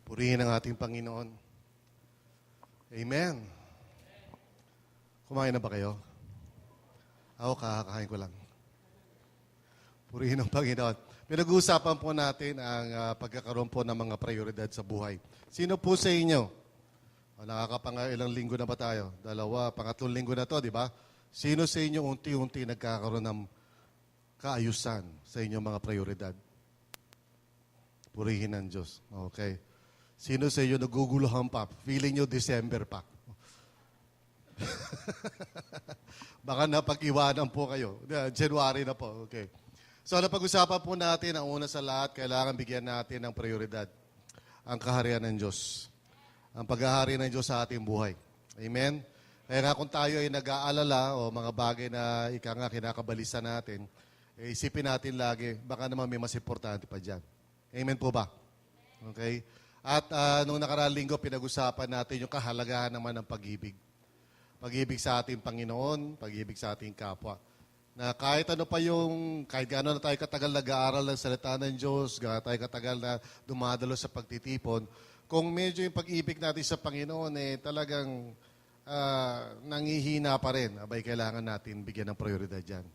Purihin ang ating Panginoon. Amen. Kumain na ba kayo? Ako, kakakain ko lang. Purihin ang Panginoon. Pinag-uusapan po natin ang pagkakaroon po ng mga prioridad sa buhay. Sino po sa inyo? Nakakapang-ilang linggo na ba tayo? Pangatlong linggo na to, di ba? Sino sa inyo unti-unti nagkakaroon ng kaayusan sa inyong mga prioridad? Purihin ang Diyos. Okay. Sino sa inyo naguguluhan pa? Feeling nyo December pa. Baka napag-iwanan po kayo. January na po. Okay. So, napag-usapan po natin, ang una sa lahat, kailangan bigyan natin ng prioridad. Ang kaharian ng Diyos. Ang paghahari ng Diyos sa ating buhay. Amen? Kaya nga kung tayo ay nag-aalala o mga bagay na kinakabalisa natin, isipin natin lagi, baka naman may mas importante pa dyan. Amen po ba? Okay? At nung nakaraang linggo, pinag-usapan natin yung kahalagahan naman ng pag-ibig. Pag-ibig sa ating Panginoon, pag-ibig sa ating kapwa. Na kahit gaano na tayo katagal nag-aaral ng salita ng Diyos, gaano tayo katagal na dumadalo sa pagtitipon, kung medyo yung pag-ibig natin sa Panginoon, talagang nangihina pa rin, abay kailangan natin bigyan ng prioridad dyan.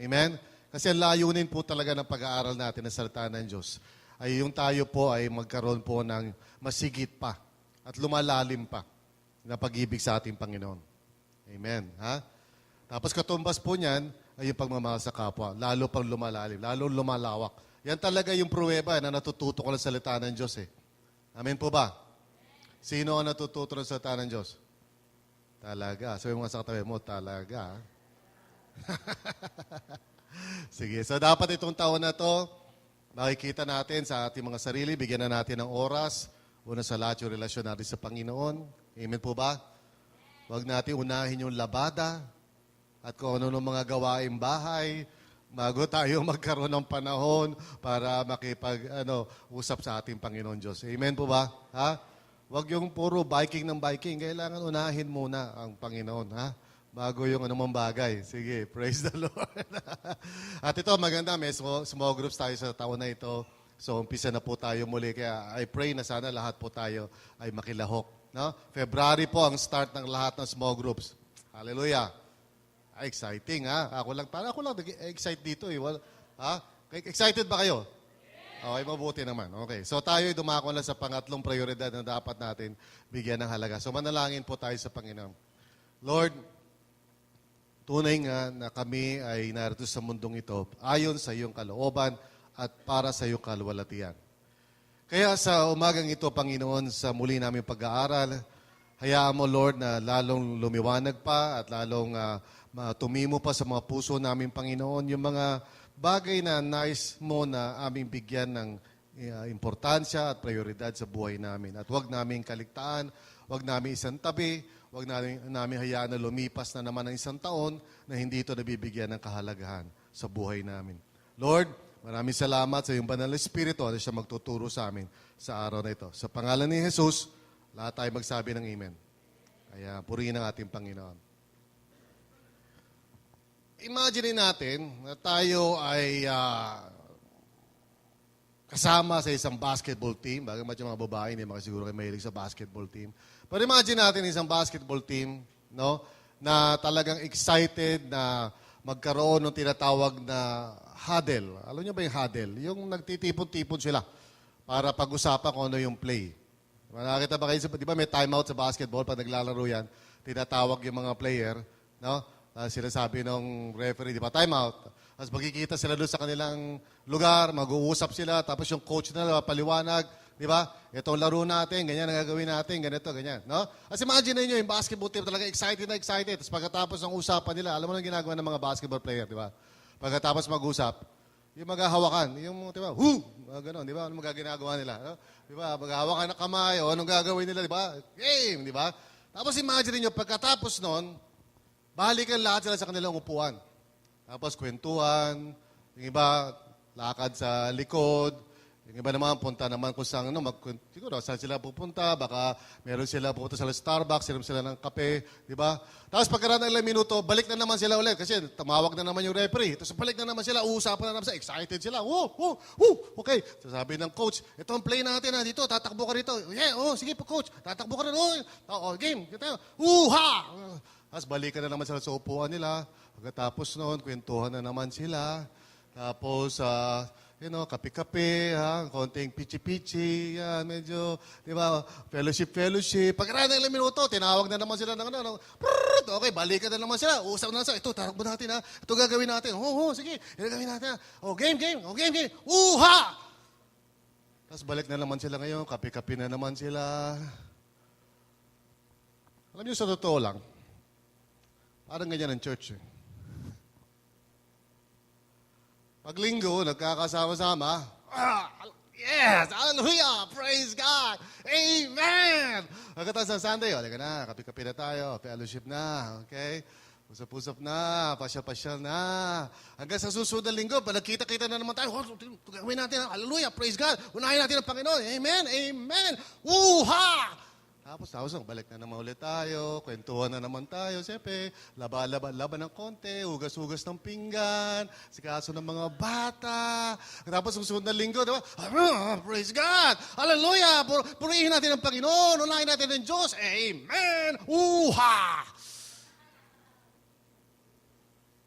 Amen? Kasi ang layunin po talaga ng pag-aaral natin ng salita ng Diyos ay yung tayo po ay magkaroon po ng masigit pa at lumalalim pa na pag-ibig sa ating Panginoon. Amen. Ha? Tapos katumbas po niyan ay yung pagmamahal sa kapwa. Lalo pang lumalalim, lalo lumalawak. Yan talaga yung pruweba na natututo ko ng salita ng Diyos. Amen po ba? Sino ang natututo ng salita ng Diyos? Talaga. So yung mga sa katabi mo, talaga. Sige. So dapat itong taon na to, makikita natin sa ating mga sarili, bigyan na natin ng oras. Una sa lahat yung relasyon natin sa Panginoon. Amen po ba? Huwag natin unahin yung labada at kung ano ng mga gawaing bahay bago tayo magkaroon ng panahon para usap sa ating Panginoon Diyos. Amen po ba? Ha? Huwag yung puro biking ng biking. Kailangan unahin muna ang Panginoon. Ha? Bago yung anumang bagay. Sige, praise the Lord. At ito, maganda, may small groups tayo sa taon na ito. So, umpisa na po tayo muli. Kaya I pray na sana lahat po tayo ay makilahok. No? February po ang start ng lahat ng small groups. Hallelujah. Exciting, ha? Ako lang excited dito. Ha? Excited ba kayo? Okay, mabuti naman. Okay. So, tayo ay dumako na sa pangatlong prioridad na dapat natin bigyan ng halaga. So, manalangin po tayo sa Panginoon. Lord, tunay nga na kami ay narito sa mundong ito ayon sa iyong kalooban at para sa iyong kaluwalhatian. Kaya sa umagang ito, Panginoon, sa muli namin pag-aaral, hayaan mo, Lord, na lalong lumiwanag pa at lalong tumimo pa sa mga puso namin, Panginoon, yung mga bagay na nais mo na aming bigyan ng importansya at prioridad sa buhay namin. At huwag namin kaligtaan, huwag namin isang tabi, huwag namin hayaan na lumipas na naman ng isang taon na hindi ito nabibigyan ng kahalagahan sa buhay namin. Lord, maraming salamat sa iyong banal na Espiritu na siya magtuturo sa amin sa araw na ito. Sa pangalan ni Jesus, lahat tayo magsabi ng Amen. Kaya purihin ang ating Panginoon. Imagine natin na tayo ay kasama sa isang basketball team. Bagamat yung mga babae, hindi makasiguro kayo mahilig sa basketball team. Pero imagine natin isang basketball team, no, na talagang excited na magkaroon ng tinatawag na huddle. Alam niyo ba yung huddle? Yung nagtitipon-tipon sila para pag-usapan kung ano yung play. Nakakita ba kayo, di ba may timeout sa basketball pag naglalaro yan, tinatawag yung mga player, no? Sinasabi ng referee, di ba, timeout. Tapos magkikita sila doon sa kanilang lugar, mag-uusap sila, tapos yung coach na paliwanag, di ba? Itong laro natin, ganyan ang gagawin natin, ganito, ganyan. No? As imagine niyo yung basketball team talaga excited na excited. Tapos pagkatapos ng usapan nila, alam mo nang ginagawa ng mga basketball player, di ba? Pagkatapos mag-usap, yung maghahawakan, yung, di ba, gano'n, di ba? Ano magaginagawa nila? No? Di ba? Maghahawakan ng kamay, o anong gagawin nila, di ba? Game, di ba? Tapos imagine niyo pagkatapos nun, balikan lahat sila sa kanilang upuan. Tapos kwentuhan, yung iba, lakad sa likod, Yung iba naman, punta naman kung saan, siguro, saan sila pupunta, baka meron sila pupunta sa Starbucks, sinom sila ng kape, di ba? Tapos pagkaraan ng ilang minuto, balik na naman sila ulit kasi tumawag na naman yung referee. Tapos balik na naman sila, uusapan na naman sila, excited sila. Okay. So sabi ng coach, ito ang play natin dito, tatakbo ka rito. Yeah, sige po coach, tatakbo ka rin. Game, tayo. Tapos balik na naman sila sa upuan nila. Pagkatapos noon, kwentuhan na naman sila. Tapos, kape-kape, konting pichi-pichi, yan, medyo, di ba, fellowship. Pagkaraan ng ilang minuto, tinawag na naman sila okay, balikan na naman sila, usap na sila, ito, tarakbo natin, ito gagawin natin, sige, gagawin natin, game, Tapos balik na naman sila ngayon, kape-kape na naman sila. Alam niyo, sa totoo lang, parang ganyan ang church, Pag linggo, nagkakasama-sama. Yes! Hallelujah! Praise God! Amen! Pagkatapos ng Sunday, halika na, kape-kape na tayo, fellowship na, okay? Usap-usap na, pasyal-pasyal na. Hanggang sa susunod na linggo, nagkita-kita na naman tayo. Gawin natin, hallelujah! Praise God! Unahin natin ang Panginoon. Amen! Amen! Woo-ha! Tapos balik na naman ulit tayo, kwentuhan na naman tayo, siyempre, laban ng konti, hugas-hugas ng pinggan, sikaso ng mga bata. Tapos susunod na linggo, diba? Praise God! Hallelujah! Purihin natin ang Panginoon, unahin natin ang Diyos. Amen! Uha!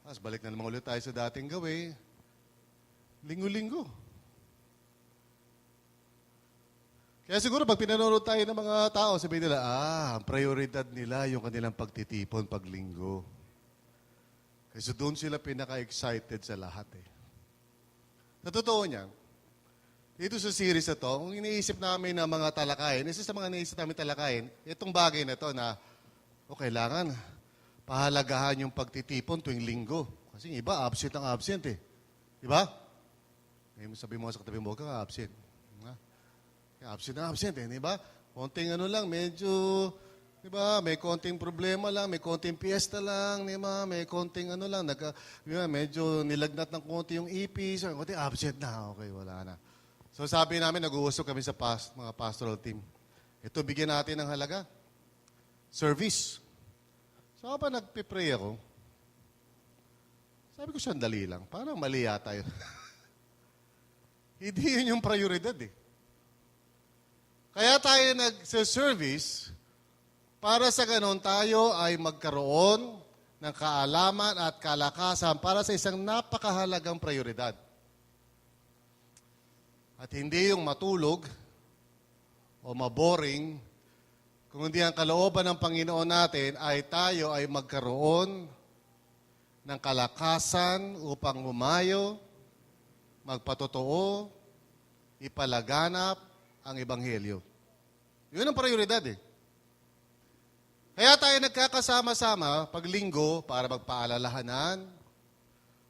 Tapos balik na naman ulit tayo sa dating gawin. Linggo-linggo. Kaya siguro pag pinanonood tayo ng mga tao, sabihin nila, ang prioridad nila yung kanilang pagtitipon pag linggo. Kasi doon sila pinaka-excited sa lahat Sa totoo niyan, dito sa series na to, kung iniisip namin na mga talakayin, isa sa mga iniisip namin talakayin, itong bagay na to na, kailangan pahalagahan yung pagtitipon tuwing linggo. Kasi yung iba, absent ang absent Di ba? Ngayon sabi mo sa katabi mo, ka absent. Absent di ba? Konting lang, medyo, di ba, may konting problema lang, may konting piyesta lang, di ba? May konting lang, medyo nilagnat ng konti yung ipis, konti absent na, okay, wala na. So sabi namin, nag-uusap kami sa mga pastoral team. Ito, bigyan natin ng halaga. Service. So habang nagpipray ako, sabi ko, sandali lang, parang mali yata yun. Hindi yun yung prioridad Kaya tayo nag-service para sa ganon tayo ay magkaroon ng kaalaman at kalakasan para sa isang napakahalagang prioridad. At hindi yung matulog o maboring, kung hindi ang kalooban ng Panginoon natin ay tayo ay magkaroon ng kalakasan upang umayo, magpatotoo, ipalaganap, ang Ebanghelyo. Yun ang prioridad Kaya tayo nagkakasama-sama pag linggo para magpaalalahanan,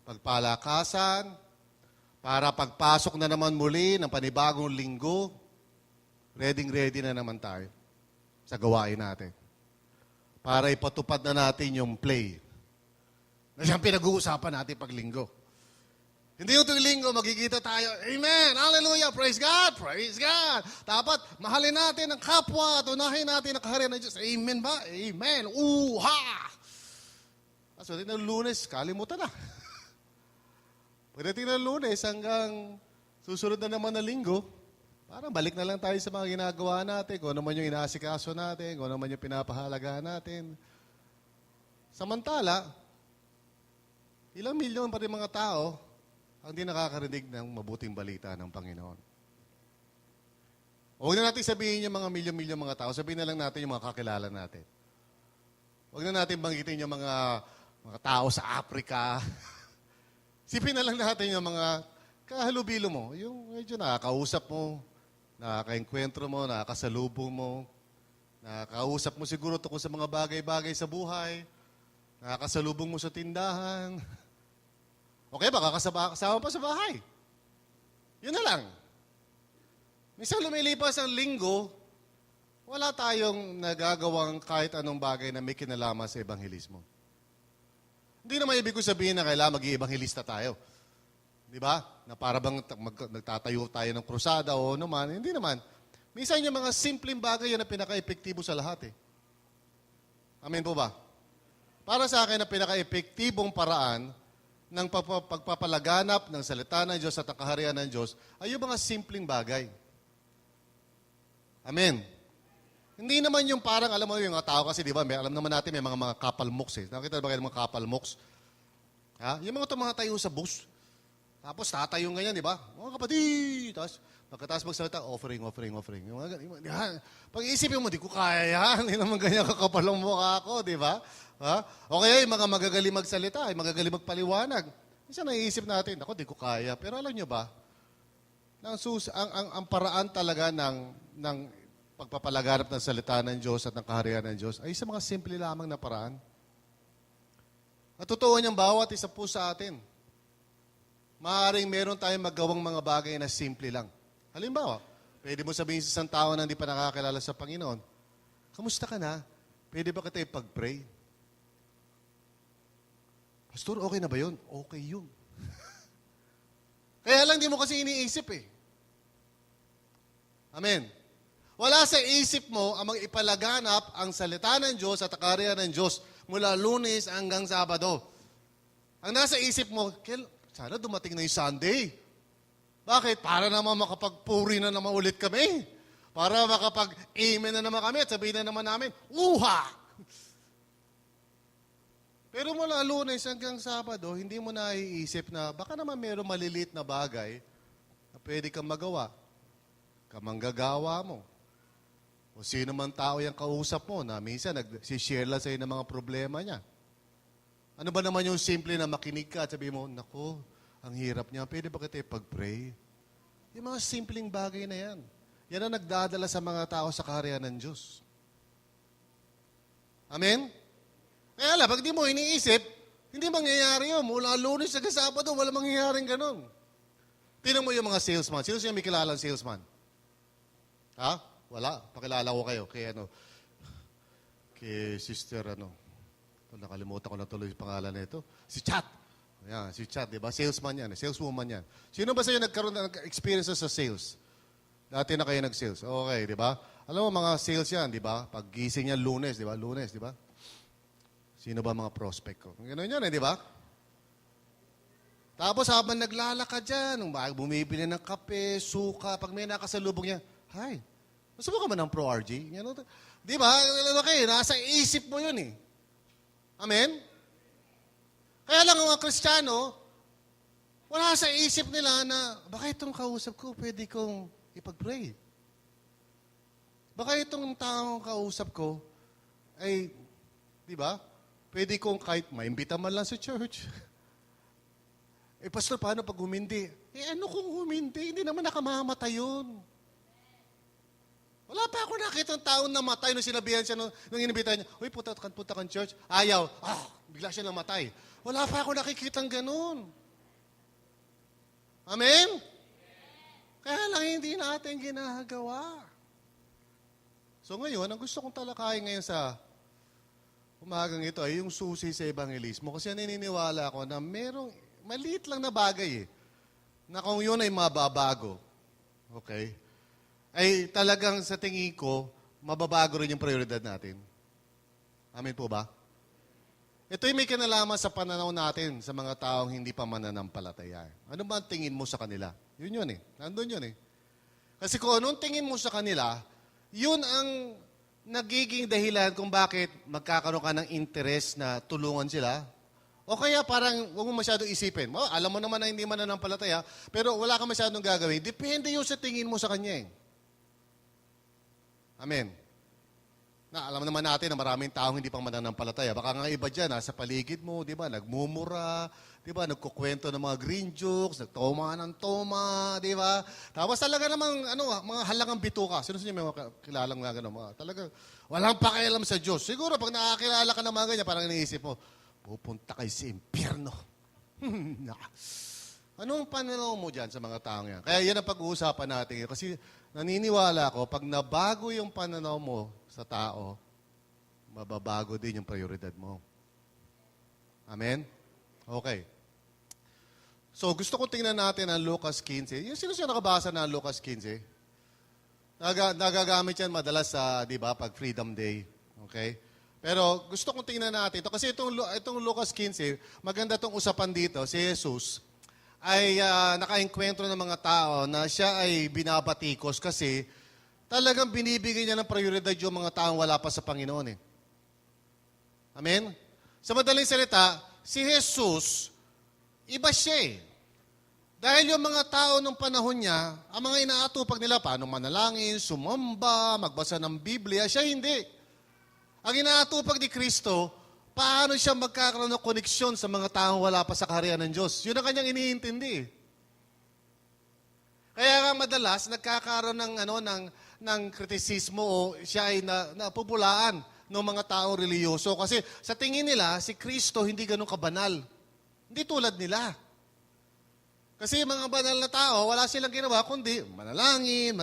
pagpalakasan, para pagpasok na naman muli ng panibagong linggo, ready na naman tayo sa gawain natin. Para ipatupad na natin yung play na siyang pinag-uusapan natin pag linggo. Hindi yung tuwing linggo, magkikita tayo. Amen! Hallelujah! Praise God! Praise God! Dapat mahalin natin ang kapwa at unahin natin ang kaharian ng Diyos. Amen ba? Amen! Uha! So, ng Lunes, kalimutan na. Pagdating ng Lunes hanggang susunod na naman na linggo, parang balik na lang tayo sa mga ginagawa natin, kung ano man yung inaasikaso natin, kung ano man yung pinapahalagahan natin. Samantala, ilang milyon pa rin mga tao ang di nakakarinig ng mabuting balita ng Panginoon. Huwag na natin sabihin yung mga milyon-milyon mga tao, sabihin na lang natin yung mga kakilala natin. Huwag na natin banggitin yung mga tao sa Africa. Sipin na lang natin yung mga kahalubilo mo, yung medyo nakakausap mo, nakaka-enkwentro mo, nakakasalubong mo, nakakausap mo siguro tungkol sa mga bagay-bagay sa buhay, nakakasalubong mo sa tindahan. Okay, baka kasama pa sa bahay. Yun na lang. Minsan lumilipas ang linggo, wala tayong nagagawang kahit anong bagay na may kinalaman sa ebanghelismo. Hindi naman ibig ko sabihin na kailangan mag-iebanghelista tayo. Di ba? Na para bang nagtatayo tayo ng krusada o naman. Hindi naman. Minsan yung mga simpleng bagay yan na pinaka-epektibo sa lahat eh. Amen po ba? Para sa akin, ang pinaka-epektibong paraan ng pagpapalaganap ng salita ng Diyos at ang kaharian ng Diyos ay yung mga simpleng bagay. Amen. Hindi naman yung parang, alam mo yung mga tao kasi, di ba, alam naman natin may mga couple mooks eh. Nakita ba kayo ng mga couple mooks? Ha? Yung mga tayo sa bus. Tapos tatayong ganyan, di ba? Mga kapatid! Tapos, pagkatapos magsalita, offering. Yung mga ganyan. Pag-iisipin mo, di ko kaya yan. Hindi naman ganyan kakapal ang mukha ko, di ba? Ha? O kaya yung mga magagaling magsalita, yung magagaling magpaliwanag. Minsan naiisip natin, ako, di ko kaya. Pero alam nyo ba, ang paraan talaga ng pagpapalaganap ng salita ng Diyos at ng kaharian ng Diyos ay sa mga simple lamang na paraan. At totoo niyang bawat isa po sa atin. Maaaring meron tayong magawang mga bagay na simple lang. Halimbawa, pwede mo sabihin sa isang tao na hindi pa nakakilala sa Panginoon, kamusta ka na? Pwede ba kita ipag-pray? Pastor, okay na ba yun? Okay yun. Kaya lang di mo kasi iniisip eh. Amen. Wala sa isip mo ang ipalaganap ang salita ng Diyos at kaharian ng Diyos mula Lunes hanggang Sabado. Ang nasa isip mo, sana dumating na yung Sunday. Bakit? Para naman makapagpuri na naman ulit kami. Para makapag-amen na naman kami at sabihin na naman namin, uha! Pero mula Lunes hanggang Sabado, hindi mo naiisip na baka naman mayroong maliliit na bagay na pwede kang magawa. Kamanggagawa mo. O sino man tao yung kausap mo na minsan nag-share lang sa'yo ng mga problema niya. Ano ba naman yung simple na makinig ka at sabihin mo, nako, ang hirap niya, pwede ba kita ipag-pray? Yung mga simpleng bagay na yan. Yan ang nagdadala sa mga tao sa kaharian ng Diyos. Amen? Kaya lang, pag di mo iniisip, hindi mangyayari yun. Mula Lunes hanggang Sabado, wala mangyayaring ganun. Tingnan mo yung mga salesman. Sino siya may kilalang salesman? Ha? Wala. Pakilala ko kayo. Kay sister, nakalimutan ko na tuloy yung pangalan nito. Si Chat. Yan, si Chat, di ba? Salesman yan. Saleswoman yan. Sino ba sa'yo nagkaroon ng experience sa sales? Dati na kayo nag-sales. Okay, di ba? Alam mo, mga sales yan, di ba? Pag gising yan, Lunes, di ba? Lunes, di ba? Sino ba mga prospect ko? Gano'n yan, di ba? Tapos habang naglalakad dyan, bumibili ng kape, suka, pag may nakasalubong niya, hi, gusto mo ka man ng Pro RG? Di ba? Okay, nasa isip mo yun eh. Amen? Kaya lang ang mga Kristiyano, wala sa isip nila na, baka itong kausap ko, pwede kong ipag-pray. Baka itong taong kausap ko, ay, di ba? Pwede kong kahit maimbita man lang sa church. Pastor, paano pag humindi? Ano kung humindi? Hindi naman nakamamatay yun. Wala pa ako nakita ng taong namatay nung sinabihan siya nung inibita niya, uy, punta kang church. Ayaw. Bigla siya namatay. Wala pa ako nakikitang ganun. Amen? Kaya lang hindi natin ginagawa. So ngayon, ang gusto kong talakayin ngayon sa umagang ito ay yung susi sa evangelismo. Kasi naniniwala ako na merong maliit lang na bagay na kung yun ay mababago, okay, ay talagang sa tingin ko, mababago rin yung prioridad natin. Amen po ba? Ito'y may kinalaman sa pananaw natin sa mga taong hindi pa mananampalataya. Ano ba ang tingin mo sa kanila? Yun eh. Nandun yun eh. Kasi kung anong tingin mo sa kanila, yun ang nagiging dahilan kung bakit magkakaroon ka ng interest na tulungan sila. O kaya parang huwag mo masyadong isipin. Alam mo naman na hindi mananampalataya, pero wala ka masyadong gagawin. Depende yun sa tingin mo sa kanya eh. Amen. Alam naman natin na maraming taong hindi pang mananampalataya. Baka nga iba dyan, sa paligid mo, di ba, nagmumura, di ba, nagkukwento ng mga green jokes, nagtoma ng toma, di ba? Tapos talaga namang, mga halangang bituka. Sino may mga kilalang mga gano'n? Talaga, walang pakialam sa Diyos. Siguro, pag nakakilala ka ng mga ganyan, parang iniisip mo, pupunta kayo sa impyerno. Anong pananaw mo dyan sa mga taong yan? Kaya yan ang pag-uusapan natin. Kasi naniniwala ako, pag nabago yung pananaw mo sa tao, mababago din yung prioridad mo. Amen? Okay. So, gusto ko tingnan natin ang Lucas 15. Yung sino siya nakabasa ng Lucas 15? Nagagamit yan madalas sa, di ba, pag Freedom Day. Okay? Pero gusto kong tingnan natin ito. Kasi itong Lucas 15, maganda itong usapan dito. Si Jesus ay nakaengkwentro ng mga tao na siya ay binabatikos kasi talagang binibigay niya ng prioridad yung mga taong wala pa sa Panginoon. Eh. Amen? Sa madaling salita, si Jesus, iba siya eh. Dahil yung mga tao nung panahon niya, ang mga inaatupag nila, paano manalangin, sumamba, magbasa ng Biblia, siya hindi. Ang inaatupag ni Kristo, paano siya magkakaroon ng koneksyon sa mga taong wala pa sa kaharian ng Diyos. Yun ang kanyang iniintindi. Kaya nga madalas, nagkakaroon ng kritisismo o siya ay napupulaan ng mga taong reliyoso. Kasi sa tingin nila, si Kristo hindi ganun kabanal. Hindi tulad nila. Kasi yung mga banal na tao, wala silang ginawa kundi manalangin,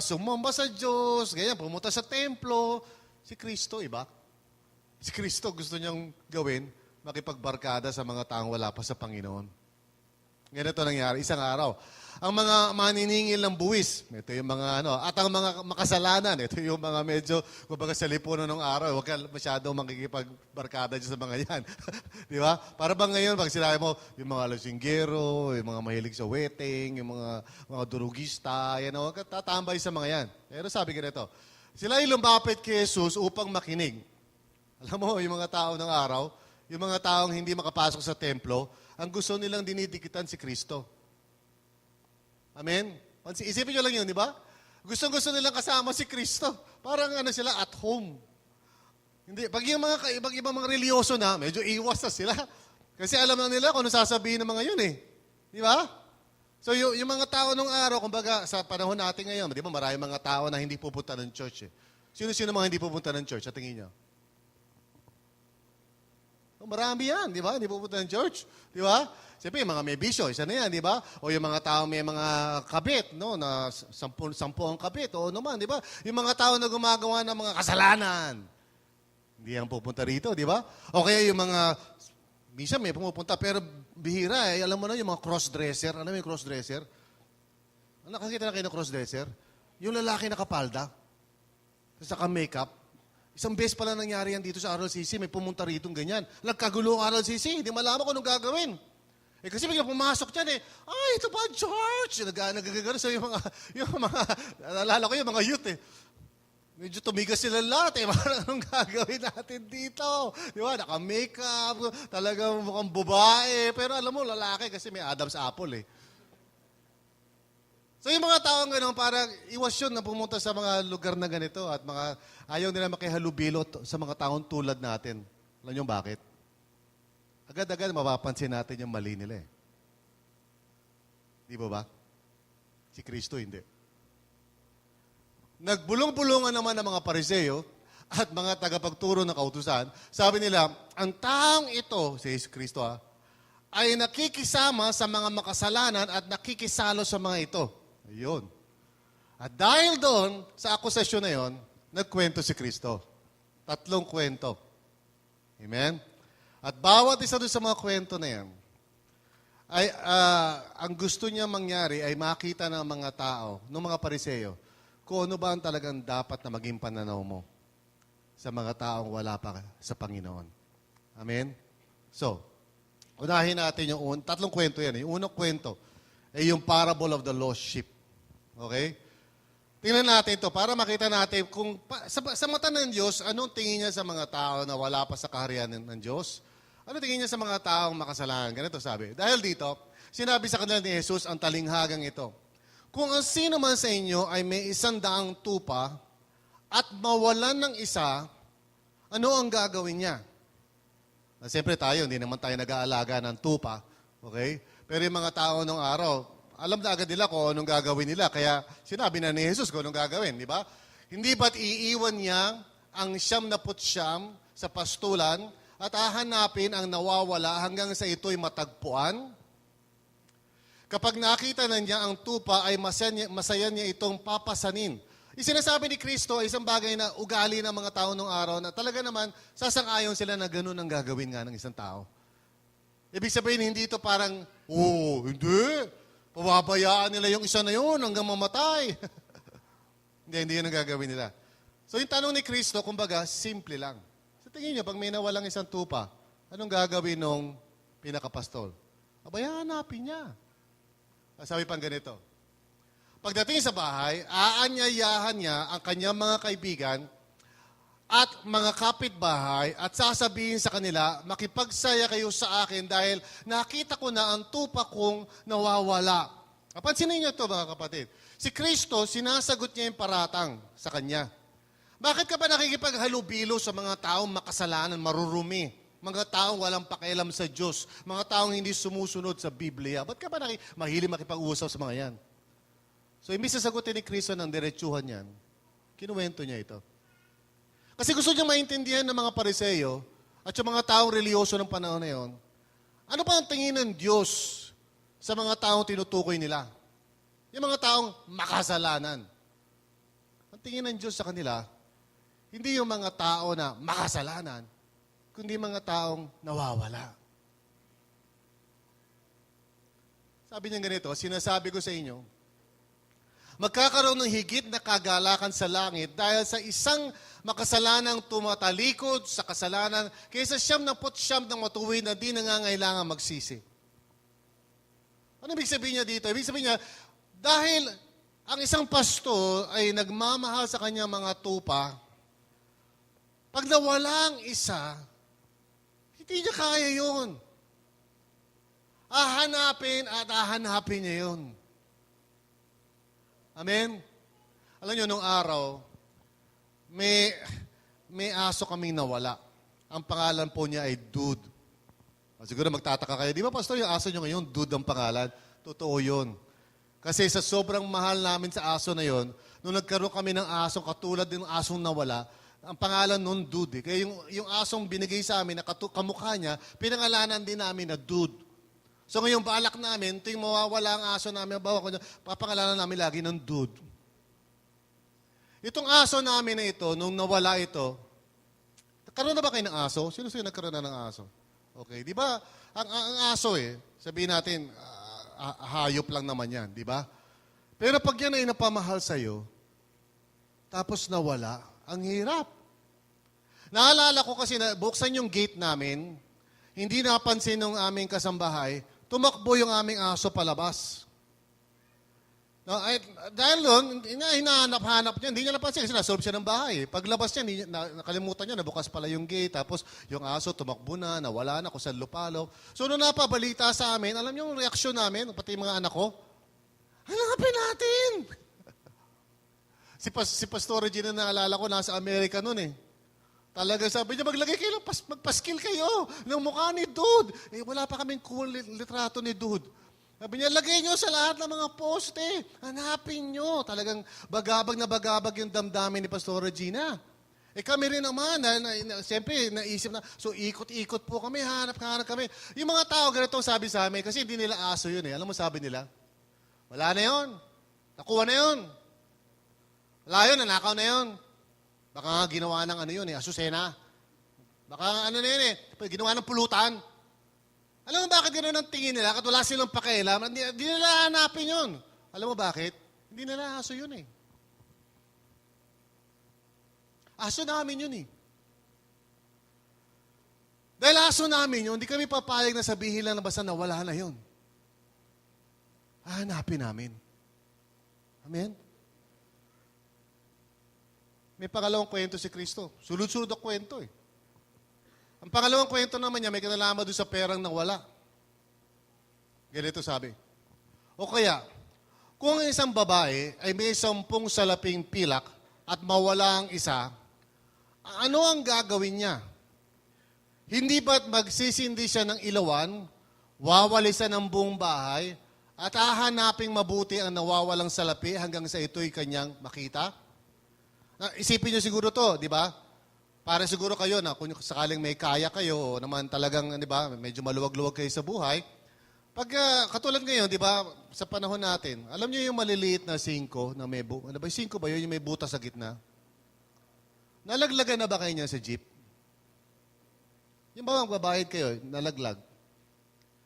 sumamba sa Diyos, ganyan, pumunta sa templo. Si Kristo, iba? Si Kristo gusto niyang gawin, makipagbarkada sa mga taong wala pa sa Panginoon. Ganito nangyari, isang araw. Ang mga maniningil ng buwis, ito yung mga at ang mga makasalanan, ito yung mga medyo, kumbaga sa lipunan ng araw, huwag ka masyadong makikipagbarkada dyan sa mga yan. Di ba? Para bang ngayon, pag sinabi mo, yung mga lasinggero, yung mga mahilig sa wedding, yung mga durugista, yan, huwag ka tatambay sa mga yan. Pero sabi ganito, sila ay lumapit kay Jesus upang makinig. Alam mo, yung mga tao ng araw, yung mga taong hindi makapasok sa templo, ang gusto nilang dinidikitan si Kristo. Amen? Isipin nyo lang yun, di ba? Gustong-gusto nilang kasama si Kristo. Parang sila at home. Hindi, pag yung mga ibang mga reliyoso na, medyo iwas na sila. Kasi alam na nila kung ano sasabihin ng mga yun eh. Di ba? So yung mga tao nung araw, kumbaga sa panahon natin ngayon, di ba maraming mga tao na hindi pupunta ng church eh. Sino-sino mga hindi pupunta ng church? Sa tingin nyo? Marami yan, di ba? Hindi pupunta ng church. Di ba? Siyempre, yung mga may bisyo, isa na yan, di ba? O yung mga tao may mga kabit, no? Na 10 ang kabit, o naman, di ba? Yung mga tao na gumagawa ng mga kasalanan, hindi yan pupunta rito, di ba? O kaya yung mga, minsan may pumupunta, pero bihira eh. Alam mo na yung mga crossdresser. Alam mo yung crossdresser? Nakakita na kayo ng crossdresser? Yung lalaki nakapalda, saka makeup. Isang beses pala nangyari yan dito sa RLCC, may pumunta rito ganyan. Nagkagulo ang RLCC, hindi malaman kung anong gagawin. Eh kasi bigla pumasok dyan eh, ay, ito ba church? Nagagano sa yung mga, naalala ko yung mga youth eh. Medyo tumigas sila lahat eh, parang anong gagawin natin dito? Di ba, naka-makeup, talagang mukhang babae, pero alam mo, lalaki kasi may Adam's apple eh. So yung mga taong gano'n, parang iwas yun na pumunta sa mga lugar na ganito at ayaw nila makihalubilo sa mga taong tulad natin. Alam niyo bakit? Agad-agad mapapansin natin yung mali nila eh. Di ba ba? Si Kristo hindi. Nagbulong-bulungan naman ng mga Pariseo at mga tagapagturo ng kautusan. Sabi nila, ang taong ito, si Kristo ay nakikisama sa mga makasalanan at nakikisalo sa mga ito. Ayun. At dahil doon, sa akusasyon na yon, nagkwento si Kristo. 3 kwento. Amen? At bawat isa doon sa mga kwento na yan, ay ang gusto niya mangyari ay makita ng mga tao, ng mga Pariseo, kung ano ba ang talagang dapat na maging pananaw mo sa mga taong wala pa sa Panginoon. Amen? So, unahin natin yung 3 kwento yan. Yung unang kwento ay yung parable of the lost sheep. Okay? Tingnan natin ito para makita natin kung sa mata ng Diyos, anong tingin niya sa mga tao na wala pa sa kaharian ng Diyos? Ano tingin niya sa mga taong makasalanan? Ganito sabi. Dahil dito, sinabi sa kanila ni Jesus ang talinghagang ito. Kung ang sino man sa inyo ay may 100 tupa at mawalan ng isa, ano ang gagawin niya? Siyempre tayo, hindi naman tayo nag-aalaga ng tupa. Okay? Pero yung mga tao nung araw, alam na agad nila kung anong gagawin nila. Kaya sinabi na ni Jesus kung anong gagawin, di ba? Hindi ba't iiwan niya ang 99 sa pastulan at hahanapin ang nawawala hanggang sa ito'y matagpuan? Kapag nakita na niya ang tupa, ay masaya niya itong papasanin. Isinasabi ni Kristo ay isang bagay na ugali ng mga tao nung araw na talaga naman sasang-ayon sila na ganun ang gagawin nga ng isang tao. Ibig sabihin, hindi ito parang Oo, hindi. Pababayaan nila yung isa na yun hanggang mamatay. Hindi yun ang gagawin nila. So yung tanong ni Kristo, kumbaga, simple lang. Sa tingin niyo, pag may nawalang isang tupa, anong gagawin nung pinakapastol? Abaya, hanapin niya. Sabi pang ganito, pagdating sa bahay, aanyayahan niya ang kanyang mga kaibigan at mga kapitbahay at sasabihin sa kanila, makipagsaya kayo sa akin dahil nakita ko na ang tupa kong nawawala. Pansinin niyo ito mga kapatid. Si Kristo, sinasagot niya yung paratang sa kanya. Bakit ka ba nakikipaghalubilo sa mga taong makasalanan, marurumi? Mga taong walang pakialam sa Diyos, mga taong hindi sumusunod sa Biblia. Ba't ka ba mahilig makipag-usap sa mga yan? So, imbis na sagutin ni Kristo ng diretsuhan yan, kinuwento niya ito. Kasi gusto niyang maintindihan ng mga Pariseo at yung mga taong reliyoso ng panahon na yon, ano pa ang tingin ng Diyos sa mga taong tinutukoy nila? Yung mga taong makasalanan. Ang tingin ng Diyos sa kanila, hindi yung mga tao na makasalanan, kundi mga taong nawawala. Sabi niya ganito, sinasabi ko sa inyo, magkakaroon ng higit na kagalakan sa langit dahil sa isang makasalanang tumatalikod sa kasalanan kaysa 99 ng matuwid na di nangangailangan magsisi. Ano ibig sabihin niya dito? Ibig sabihin niya, dahil ang isang pastor ay nagmamahal sa kanyang mga tupa, pag nawala ang isa, hindi niya kaya yun. Hahanapin niya yun. Amen? Alam niyo, nung araw, may aso kaming nawala. Ang pangalan po niya ay Dude. Siguro magtataka kayo, di ba pastor, yung aso niyo ngayon, Dude ang pangalan? Totoo yun. Kasi sa sobrang mahal namin sa aso na yon, nung nagkaroon kami ng aso, katulad din ng asong nawala, ang pangalan nun Dude. Kaya yung asong binigay sa amin, na kamukha niya, pinangalanan din namin na Dude. So ngayong balak namin, ito yung mawawala ang aso namin, papangalanan namin lagi ng Dude. Itong aso namin na ito, nung nawala ito, nagkaroon na ba kayo ng aso? Sino nagkaroon na ng aso? Okay, di ba, ang aso sabihin natin, hayop lang naman yan, di ba? Pero pag yan ay napamahal sa'yo, tapos nawala, ang hirap. Naalala ko kasi na buksan yung gate namin, hindi napansin ng aming kasambahay, tumakbo yung aming aso palabas. No, dahil doon, hinahanap-hanap niya, hindi niya napansin kasi nasolve siya ng bahay. Paglabas niya, nakalimutan niya, nabukas pala yung gate, tapos yung aso tumakbo na, nawala na, kung saan lupalo. So nung napabalita sa amin, alam niyo yung reaksyon namin, pati yung mga anak ko, hanapin natin! si Pastor Regina, naalala ko, nasa Amerika noon Talaga sabi niya, maglagay kayo, magpaskil kayo ng mukha ni Dude. Wala pa kaming cool litrato ni Dude. Sabi niya, lagay niyo sa lahat ng mga poste. Hanapin niyo. Talagang bagabag na bagabag yung damdamin ni Pastor Regina. Kami rin naman, siyempre, naisip na, so ikot-ikot po kami, hanap kami. Yung mga tao, ganito sabi sa amin, kasi hindi nila aso yun Alam mo sabi nila? Wala na yun. Nakuha na yun. Wala yun, nanakaw na yun. Baka nga ginawa ng asusena. Baka na yun ginawa ng pulutan. Alam mo bakit gano'n ang tingin nila? Kat wala silang pakialam. Hindi nila hanapin yun. Alam mo bakit? Hindi nila aso yun Aso namin yun Dahil aso namin yun, hindi kami papayag na sabihin lang na basta nawala na yun. Hanapin namin. Amen? May pangalawang kwento si Kristo. Sulod-sulod ang kwento Ang pangalawang kwento naman niya, may kinalaman doon sa perang nawala. Ganito sabi. O kaya, kung ang isang babae ay may 10 salaping pilak at mawala ang isa, ano ang gagawin niya? Hindi ba't magsisindi siya ng ilawan, wawalisan ng buong bahay, at hahanaping mabuti ang nawawalang salapi hanggang sa ito'y kanyang makita? Isipin niyo siguro to, di ba? Para siguro kayo na kung sakaling may kaya kayo o naman talagang, di ba, medyo maluwag-luwag kayo sa buhay. Pag katulad ngayon, di ba, sa panahon natin, alam niyo yung maliliit na 5 na may ano ba, 5 ba yun, yung may butas sa gitna? Nalaglagan na ba kayo niya sa jeep? Yung ba magbabayad kayo, nalaglag?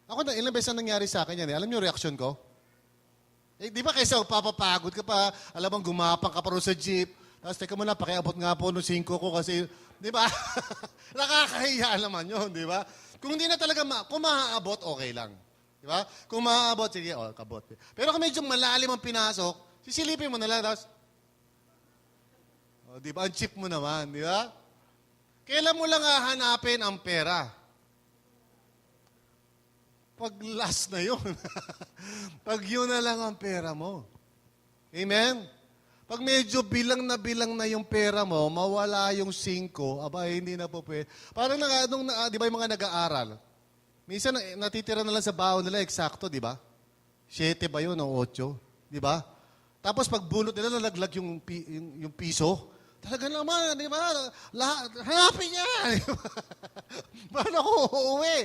Ako na, ilang beses na nangyari sa akin yan. Alam niyo reaksyon ko? Di ba kaysa papapagod ka pa, alam mong gumapang ka pa rin sa jeep, tapos teka muna, pakiabot nga po ng 5 ko kasi, di ba? Nakakahiya naman yun, di ba? Kung hindi na talaga, kung maaabot, okay lang. Di ba? Kung maaabot, sige, kabot. Pero kung medyo malalim ang pinasok, sisilipin mo na lang, tapos, di ba, ang cheap mo naman, di ba? Kailan mo lang hahanapin ang pera? Pag last na yun. Pag yun na lang ang pera mo. Amen? Pag medyo bilang na yung pera mo, mawala yung 5, aba, hindi na po pwede. Parang di ba yung mga nag-aaral? Minsan natitira na lang sa baon nila, eksakto, di ba? 7 ba yun o 8? Di ba? Tapos pag bunot nila, nalaglag yung piso. Talaga naman, di ba? Hanapin niya! Paano ako uuwi?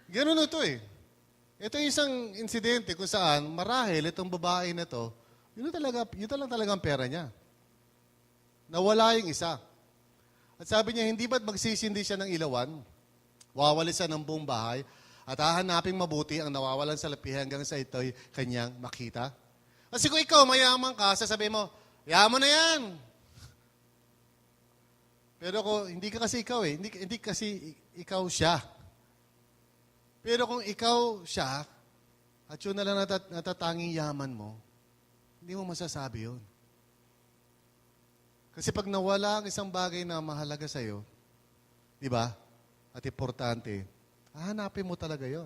Ganun ito eh. Ito yung isang insidente kung saan marahil itong babae na to, yun lang talaga ang pera niya. Nawala yung isa. At sabi niya, hindi ba't magsisindi siya ng ilawan, wawalisan ng buong bahay, at hahanaping mabuti ang nawawalan sa lapi hanggang sa ito'y kanyang makita? Kasi kung ikaw mayaman ka, sasabihin mo, yaman na yan. Pero kung hindi ka kasi ikaw eh, hindi kasi ikaw siya. Pero kung ikaw siya, at yun na lang natatanging yaman mo, hindi mo masasabi yun. Kasi pag nawala ang isang bagay na mahalaga sa'yo, di ba? At importante, hahanapin mo talaga yun.